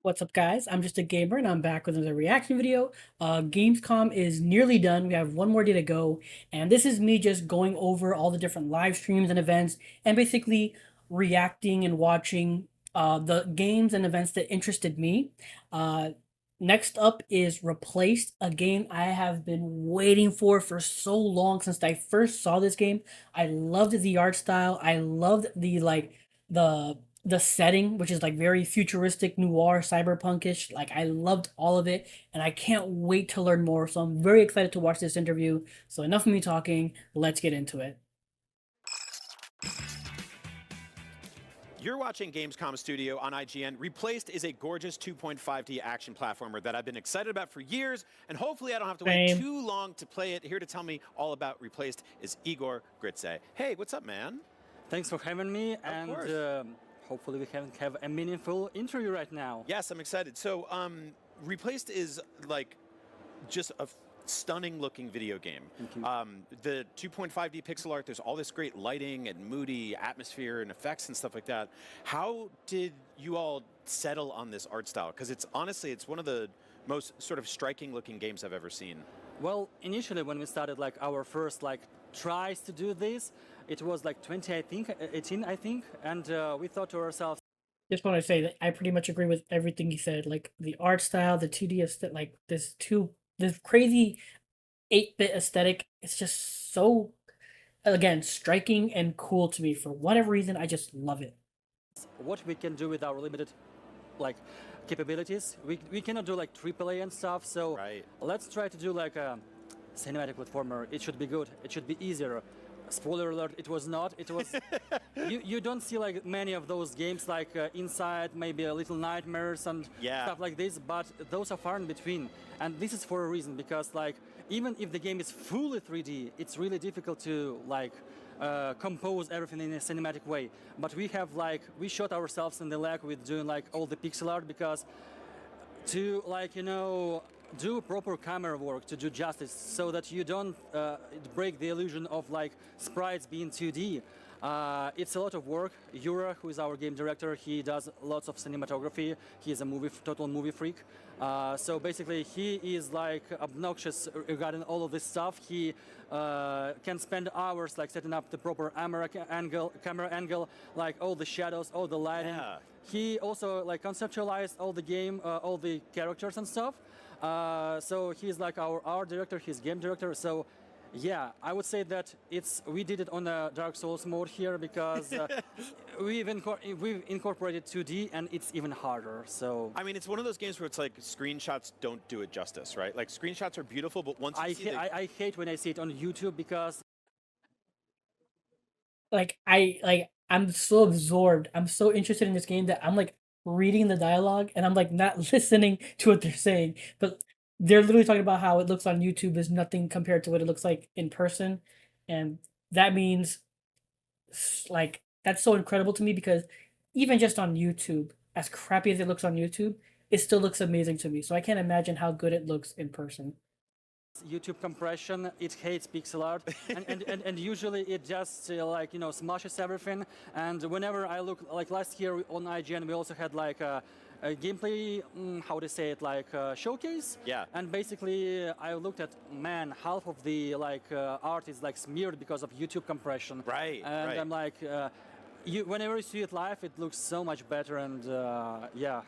What's up, guys? I'm just a gamer, and I'm back with another reaction video. Gamescom is nearly done. We have one more day to go, and this is me just going over all the different live streams and events, and basically reacting and watching the games and events that interested me. Uh, Next up is Replaced, a game I have been waiting for so long since I first saw this game. I loved the art style. I loved the the setting, which is like very futuristic, noir, cyberpunkish. Like I loved all of it, and I can't wait to learn more. So I'm very excited to watch this interview. So enough of me talking. Let's get into it. You're watching Gamescom Studio on IGN. Replaced is a gorgeous 2.5D action platformer that I've been excited about for years, and hopefully I don't have to wait Same. too long to play it. Here to tell me all about Replaced is Igor Gritze. Hey, what's up, man? Thanks for having me, and hopefully we can have a meaningful interview right now. Yes, I'm excited. So, Replaced is like just a stunning looking video game. The 2.5D pixel art, there's all this great lighting and moody atmosphere and effects and stuff like that. How did you all settle on this art style? Because it's honestly, it's one of the most sort of striking looking games I've ever seen. Well, initially when we started like our first like tries to do this, it was like 2018, I think, and we thought to ourselves, Just want to say that I pretty much agree with everything you said. Like the art style, the 2D aesthetic, like this crazy 8-bit aesthetic. It's just so again striking and cool to me. For whatever reason, I just love it. what we can do with our limited like capabilities. We cannot do like AAA and stuff, so Right. let's try to do like a cinematic platformer. It should be good. It should be easier. Spoiler alert, it was not. It was you don't see like many of those games like Inside, maybe a Little Nightmares and stuff like this, but those are far in between. And this is for a reason, because like even if the game is fully 3D, it's really difficult to like compose everything in a cinematic way. But we shot ourselves in the leg with doing like all the pixel art, because to like do proper camera work, to do justice, so that you don't break the illusion of like sprites being 2D. It's a lot of work. Yura, who is our game director, he does lots of cinematography. He's a total movie freak. So basically, he is like obnoxious regarding all of this stuff. He can spend hours like setting up the proper camera angle, like all the shadows, all the lighting. Yeah. He also like conceptualized all the game, all the characters and stuff. So he's like our art director, he's game director. So yeah, I would say that we did it on a Dark Souls mode here, because we've incorporated 2D, and it's even harder. So I mean, it's one of those games where it's like screenshots don't do it justice, right? Like screenshots are beautiful, but once you see I hate when I see it on YouTube, because I'm so absorbed. I'm so interested in this game that I'm like reading the dialogue and I'm like not listening to what they're saying. But they're literally talking about how it looks on YouTube is nothing compared to what it looks like in person. And that means like that's so incredible to me, because even just on YouTube, as crappy as it looks on YouTube, it still looks amazing to me. So I can't imagine how good it looks in person. YouTube compression, it hates pixel art, and usually it just like smashes everything. And whenever I look, like last year on IGN, we also had like a gameplay, how to say it, like showcase. Yeah. And basically, I looked at, man, half of the like art is like smeared because of YouTube compression. Right. And right. I'm like, whenever you see it live, it looks so much better. And yeah.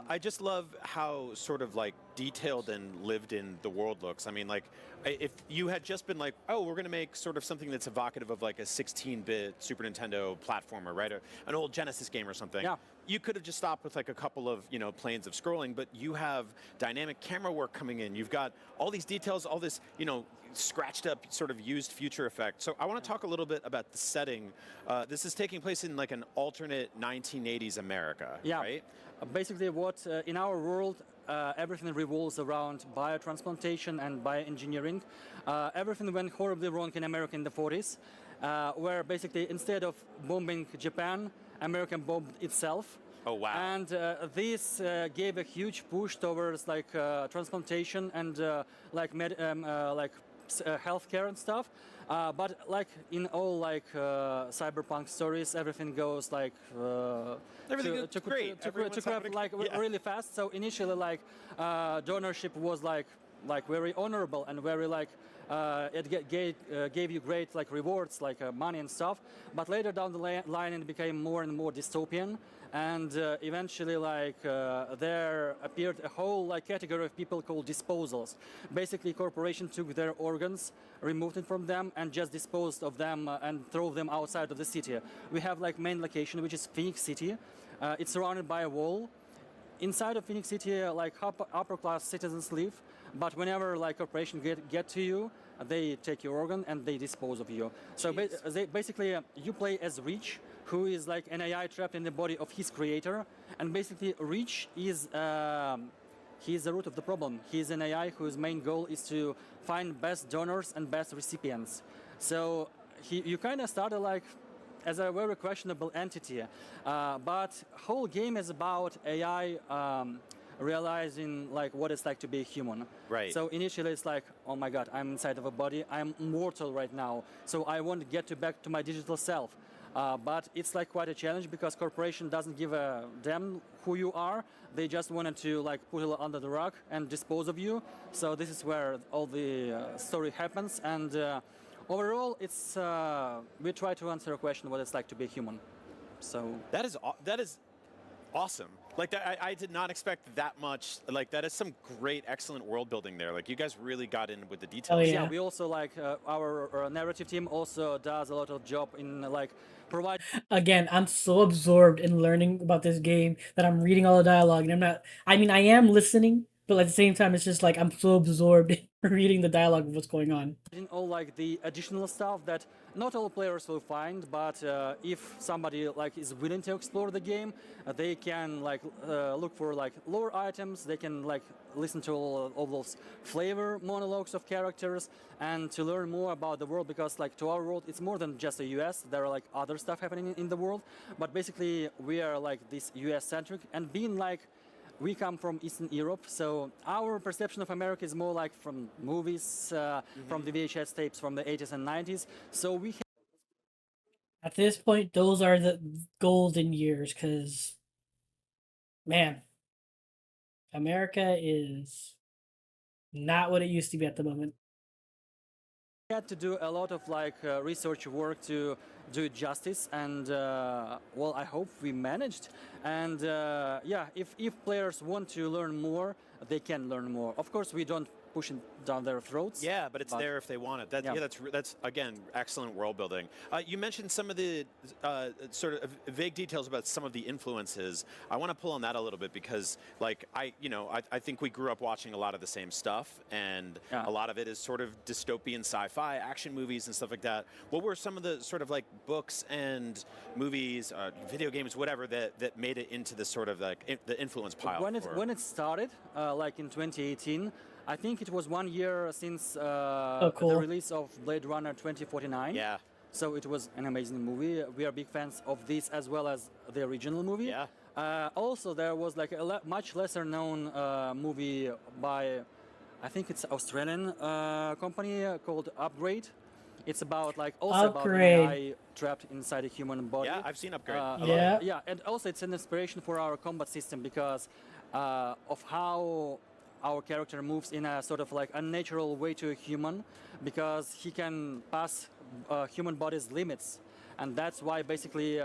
I just love how sort of like detailed and lived in the world looks. I mean, like if you had just been like, oh, we're going to make sort of something that's evocative of like a 16-bit Super Nintendo platformer, right? Or an old Genesis game or something. Yeah. You could have just stopped with like a couple of, planes of scrolling, but you have dynamic camera work coming in. You've got all these details, all this, scratched up sort of used future effect. So I want to talk a little bit about the setting. This is taking place in like an alternate 1980s America, yeah. right? Basically, what in our world, everything revolves around biotransplantation and bioengineering. Everything went horribly wrong in America in the 40s, where basically instead of bombing Japan, America bombed itself. Oh wow! And this gave a huge push towards like transplantation and like healthcare and stuff. But like in all like cyberpunk stories, everything goes like Everything is great. to Everyone's crap having like yeah. really fast. So initially, like donorship was like very honorable and very like gave you great like rewards like money and stuff. But later down the line, it became more and more dystopian. And eventually, like there appeared a whole like category of people called disposals. Basically, corporation took their organs, removed it from them, and just disposed of them and throw them outside of the city. We have like main location, which is Phoenix City. It's surrounded by a wall. Inside of Phoenix City, like upper class citizens live, but whenever like corporation get to you, they take your organ and they dispose of you. So basically, you play as Reach, who is like an AI trapped in the body of his creator, and basically Reach is he is the root of the problem. He is an AI whose main goal is to find best donors and best recipients. So you kind of started like as a very questionable entity, but whole game is about AI realizing like what it's like to be a human. Right. So initially it's like, oh my God, I'm inside of a body, I'm mortal right now, so I want to get back to my digital self. But it's like quite a challenge because corporation doesn't give a damn who you are. They just wanted to like put it under the rug and dispose of you. So this is where all the story happens. And overall, it's we try to answer a question what it's like to be human. So that is awesome. Like that, I did not expect that much. Like that is some great, excellent world building there. Like you guys really got in with the details. Oh, yeah. yeah, we also like our narrative team also does a lot of job in like provide. Again, I'm so absorbed in learning about this game that I'm reading all the dialogue, and I'm not. I mean, I am listening, but at the same time, it's just like I'm so absorbed in reading the dialogue of what's going on. In all like the additional stuff that not all players will find, but if somebody like is willing to explore the game, they can like look for like lore items. They can like listen to all those flavor monologues of characters and to learn more about the world, because like to our world it's more than just the US. There are like other stuff happening in the world, but basically we are like this US centric, and being like we come from Eastern Europe, so our perception of America is more like from movies, from the VHS tapes from the 80s and 90s. So we At this point, those are the golden years, because, man, America is not what it used to be at the moment. had to do a lot of like research work to do it justice, and well, I hope we managed. And yeah, if players want to learn more, they can learn more. Of course, we don't push it down their throats. Yeah, but it's there if they want it. That, Yeah. yeah, that's again excellent world building. You mentioned some of the sort of vague details about some of the influences. I want to pull on that a little bit because, like, I think we grew up watching a lot of the same stuff, and Yeah. a lot of it is sort of dystopian sci-fi, action movies and stuff like that. What were some of the sort of like books and movies, video games, whatever that made it into the sort of like the influence pile? When it started, like in 2018. I think it was 1 year since cool. the release of Blade Runner 2049. Yeah. So it was an amazing movie. We are big fans of this as well as the original movie. Yeah. Also, there was like a much lesser known movie by, I think it's Australian company called Upgrade. It's about like also Upgrade. about an AI trapped inside a human body. Yeah, I've seen Upgrade. Yeah. Yeah, and also it's an inspiration for our combat system because of how our character moves in a sort of like unnatural way to a human, because he can pass human body's limits, and that's why basically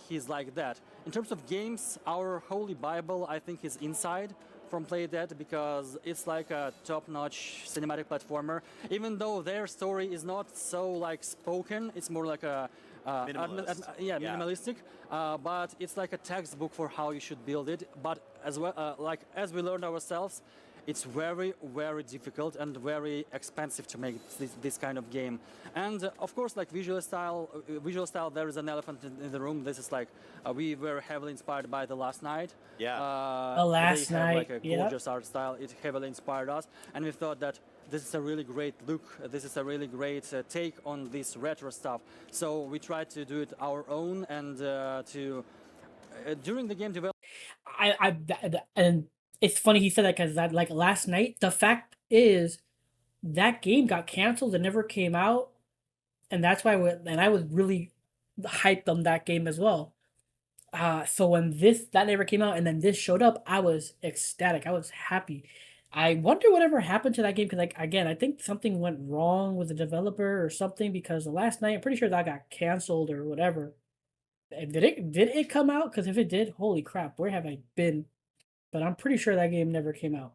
he's like that. In terms of games, our holy bible I think is Inside from Playdead, because it's like a top-notch cinematic platformer. Even though their story is not so like spoken, it's more like a minimalistic. But it's like a textbook for how you should build it. But as well, like as we learned ourselves, it's very, very difficult and very expensive to make this kind of game. And of course, like visual style, there is an elephant in the room. This is like we were heavily inspired by The Last Night. Yeah. The Last they have Night, like a yep. gorgeous art style. It heavily inspired us, and we thought that this is a really great look. This is a really great take on this retro stuff. So we tried to do it our own, and during the game development. And it's funny he said that, because that, like, Last Night, the fact is that game got canceled and never came out, and that's why and I was really hyped on that game as well. So when that never came out and then this showed up, I was ecstatic. I was happy. I wonder whatever happened to that game because, like, again, I think something went wrong with the developer or something because the last night I'm pretty sure that got canceled or whatever. Did it come out? Because if it did, holy crap, where have I been? But I'm pretty sure that game never came out.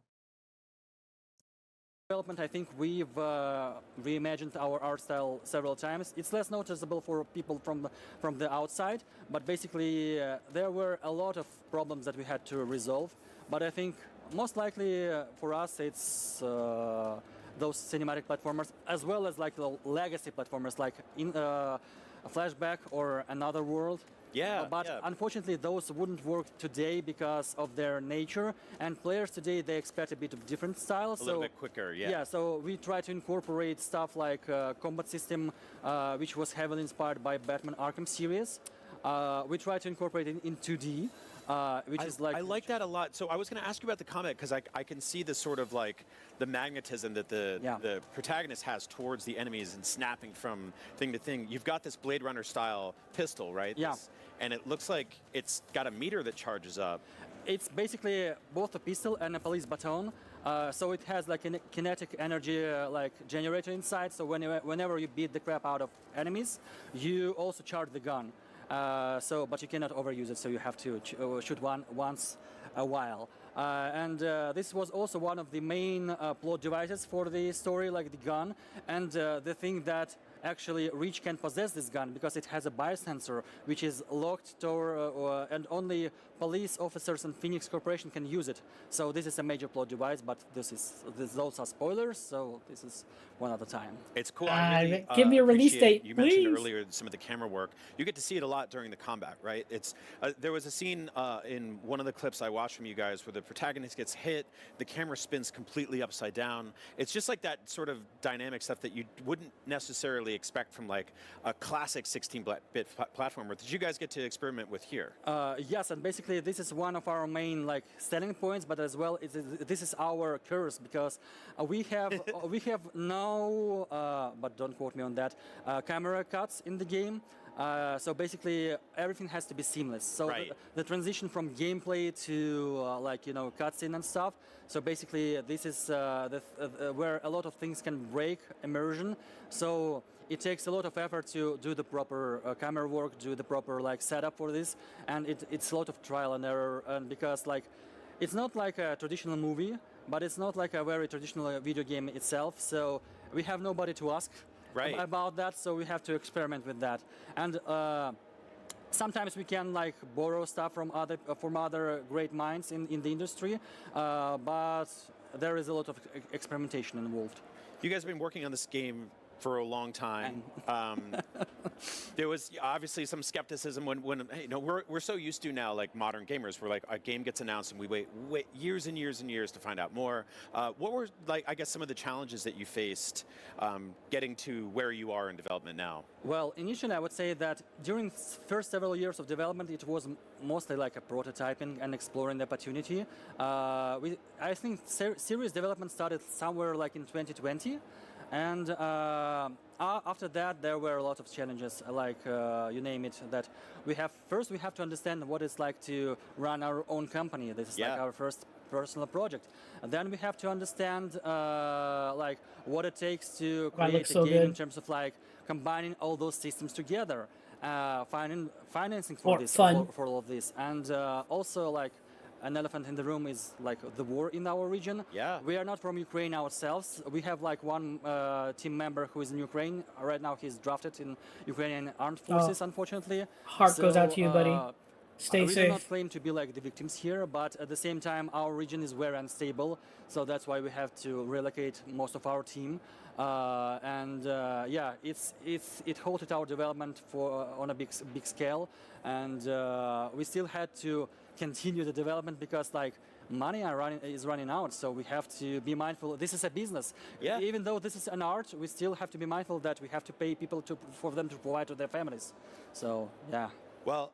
Development, I think we've reimagined our art style several times. It's less noticeable for people from the outside, but basically there were a lot of problems that we had to resolve. But I think most likely for us it's those cinematic platformers, as well as like the legacy platformers like in a Flashback or Another World. Yeah, But yeah. unfortunately, those wouldn't work today because of their nature. And players today, they expect a bit of different style. A little bit quicker, yeah. Yeah, so we try to incorporate stuff like combat system, which was heavily inspired by Batman Arkham series. We try to incorporate it in 2D. Which is like I like that a lot. So I was going to ask you about the combat because I can see the sort of like the magnetism that the protagonist has towards the enemies and snapping from thing to thing. You've got this Blade Runner style pistol, right? Yeah. And it looks like it's got a meter that charges up. It's basically both a pistol and a police baton. So it has like a kinetic energy like generator inside. So whenever you beat the crap out of enemies, you also charge the gun. But you cannot overuse it, so you have to shoot once a while. This was also one of the main plot devices for the story, like the gun, and the thing that actually Reach can possess this gun because it has a biosensor which is locked to, and only police officers and Phoenix Corporation can use it. So this is a major plot device, but those are spoilers, so this is one other time. It's cool. I really, Give me a release appreciate- date, You mentioned please. earlier some of the camera work. You get to see it a lot during the combat, right? It's there was a scene in one of the clips I watched from you guys where the protagonist gets hit, the camera spins completely upside down. It's just like that sort of dynamic stuff that you wouldn't necessarily expect from like a classic 16-bit platformer. Did you guys get to experiment with here? Yes, and basically this is one of our main like selling points, but as well this is our curse because we have no, but don't quote me on that, camera cuts in the game. So basically everything has to be seamless. So Right. the transition from gameplay to cutscene and stuff. So basically this is where a lot of things can break immersion. So it takes a lot of effort to do the proper camera work, do the proper like setup for this, and it's a lot of trial and error. And because like it's not like a traditional movie, but it's not like a very traditional video game itself. So we have nobody to ask Right. about that, so we have to experiment with that. And sometimes we can like borrow stuff from other great minds in the industry, but there is a lot of experimentation involved. You guys have been working on this game for a long time. There was obviously some skepticism when hey, we're so used to now, like modern gamers, where like a game gets announced and we wait years and years and years to find out more. What were like I guess some of the challenges that you faced getting to where you are in development now? Well, initially I would say that during first several years of development, it was mostly like a prototyping and exploring the opportunity. I think serious development started somewhere like in 2020. And after that, there were a lot of challenges, like you name it. That we have to understand what it's like to run our own company. This is like our first personal project. And then we have to understand like what it takes to create a game in terms of like combining all those systems together, finding financing for for all of this, and also like. An elephant in the room is like the war in our region. Yeah. We are not from Ukraine ourselves. We have like one team member who is in Ukraine. Right now he's drafted in Ukrainian armed forces, unfortunately. Heart goes out to you, buddy. Stay we safe. do not claim to be like the victims here, but at the same time, our region is very unstable. So that's why we have to relocate most of our team. It halted our development on a big scale, and we still had to continue the development because like money is running out, so we have to be mindful. This is a business. Yeah. Even though this is an art, we still have to be mindful that we have to pay people for them to provide to their families. So yeah. Well,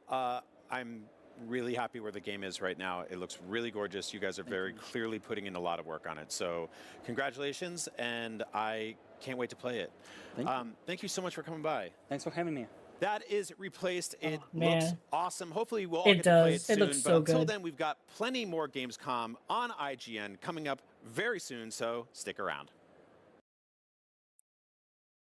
I'm really happy where the game is right now. It looks really gorgeous. You guys are very clearly putting in a lot of work on it. So congratulations, and I can't wait to play it. Thank you so much for coming by. Thanks for having me. That is Replaced. It man. looks awesome. Hopefully we'll all It get to play it does. soon. It looks but so until good. then, we've got plenty more Gamescom on IGN coming up very soon, so stick around.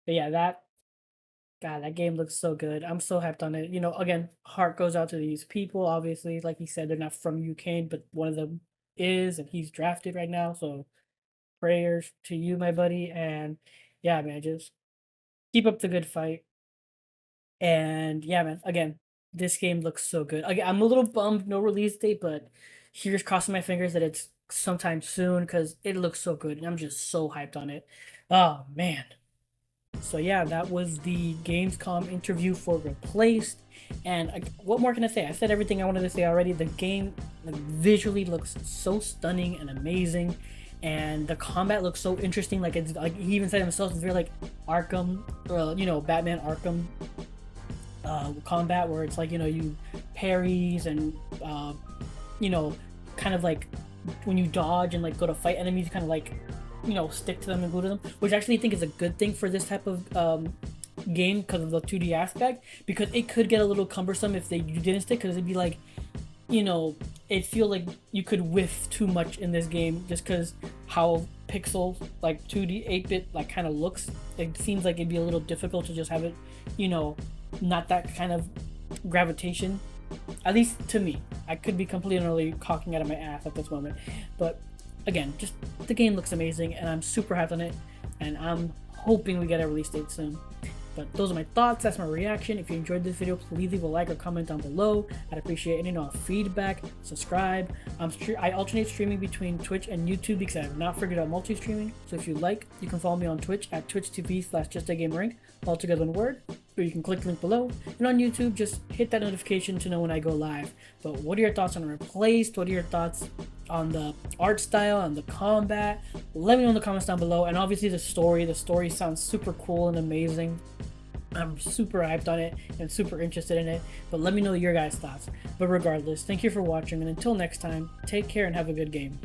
But yeah, that game looks so good. I'm so hyped on it. You know, again, heart goes out to these people. Obviously, like he said, they're not from UK, but one of them is, and he's drafted right now. So prayers to you, my buddy. And yeah, man, just keep up the good fight. And yeah, man, again, this game looks so good. Again, I'm a little bummed, no release date, but here's crossing my fingers that it's sometime soon because it looks so good, and I'm just so hyped on it. Oh man. So yeah, that was the Gamescom interview for Replaced. And what more can I say? I said everything I wanted to say already. The game visually looks so stunning and amazing, and the combat looks so interesting. Like it's like he even said himself, it's very like Arkham, you know, Batman Arkham combat, where it's like, you know, you parries and you know, kind of like when you dodge and like go to fight enemies, kind of like, you know, stick to them and glue to them, which I actually think is a good thing for this type of game because of the 2D aspect, because it could get a little cumbersome if you didn't stick, because it'd be like, you know, it feel like you could whiff too much in this game just because how pixel like 2D 8-bit like kind of looks. It seems like it'd be a little difficult to just have it, you know, not that kind of gravitation, at least to me. I could be completely and utterly cocking out of my ass at this moment, but again, just the game looks amazing, and I'm super hyped on it, and I'm hoping we get a release date soon. But those are my thoughts. That's my reaction. If you enjoyed this video, please leave a like or comment down below. I'd appreciate any feedback. Subscribe. I alternate streaming between Twitch and YouTube because I have not figured out multi-streaming. So if you like, you can follow me on Twitch at twitch.tv/justagamerink, all together in one word. Or you can click the link below. And on YouTube, just hit that notification to know when I go live. But what are your thoughts on Replaced? What are your thoughts on the art style and the combat? Let me know in the comments down below. And obviously the story. The story sounds super cool and amazing. I'm super hyped on it and super interested in it. But let me know your guys' thoughts. But regardless, thank you for watching. And until next time, take care and have a good game.